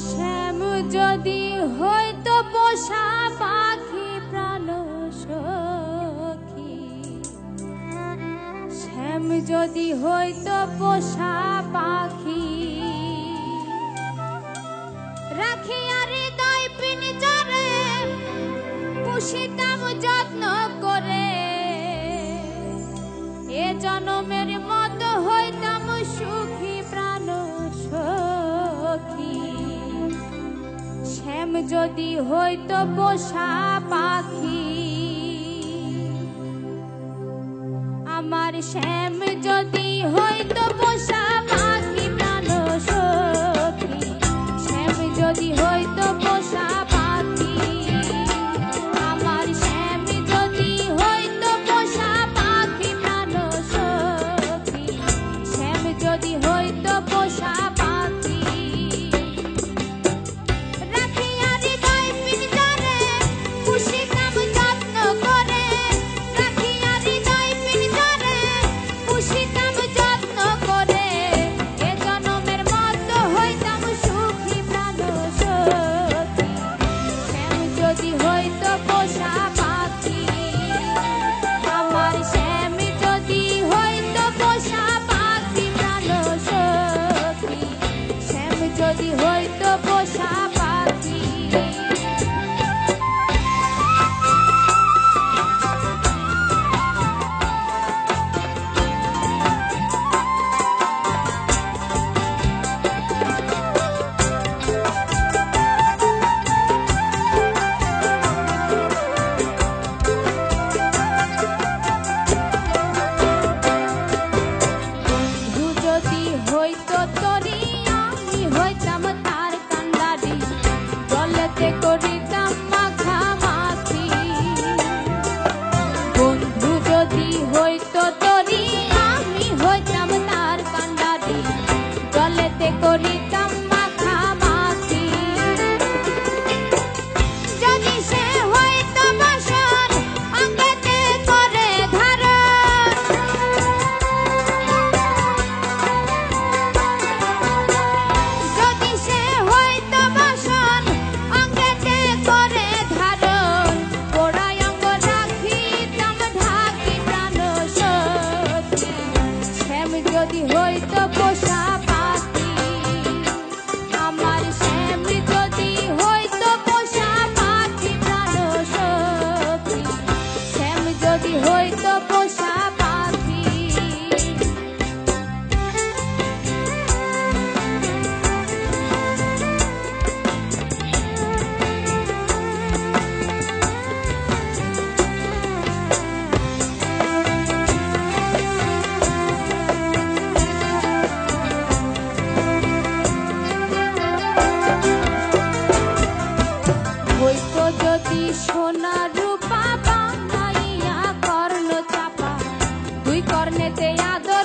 শ্যাম যদি হইতো পোষা পাখি প্রাণ সখী, শ্যাম যদি হইতো পোষা পাখি, রাখিয়া হৃদয় পিঞ্জরে পুষিতাম যত্ন করে, এ জনমের মতো হইতাম সুখী প্রাণ সখী। শ্যাম যদি হইতো পোষা পাখি, আমার শ্যাম যদি হইতো পোষা পাখি প্রাণ সখী, শ্যাম যদি হইতো পোষা পাখি, আমার শ্যাম যদি হইতো পোষা পাখি প্রাণ সখী, শ্যাম যদি হইতো পোষা পাখি, রাখিয়া হৃদয় পিঞ্জরে পুষিতাম যত্ন করে, রাখিয়া হৃদয় পিঞ্জরে পুষিতাম যত্ন করে, এ জনমের মতো হইতাম সুখী প্রাণ সখী। শ্যাম যদি হইতো পোষা পাখি, আমার শ্যাম যদি হইতো পোষা পাখি প্রাণ সখী, শ্যাম যদি হইতো পোষা পাখি। বন্ধু যদি হইতো তরি, আমি হইতাম তার কান্ডারি, গলেতে করিতাম মাখামাখি। বন্ধু যদি হইতো তরি, আমি হইতাম তার কান্ডারি, গলেতে করিতাম মাখামাখি। যদি সে হইতো বাসর, অঙ্গেতে করে ধারণ, যদি সে হইতো বাসন, অঙ্গেতে করে ধারণ, পোড়ায় অঙ্গ রাখিতাম ঢাকি প্রাণ সখী। শ্যাম যদি হইতো পোষা পাখি, আমার শ্যাম যদি হইতো পোষা পাখি প্রাণ সখী, শ্যাম যদি হইতো পোষা পাখি। হইতো যদি সোনা রূপা বানাইয়া কর্ণ চাপা, দুই কর্ণেতে আদর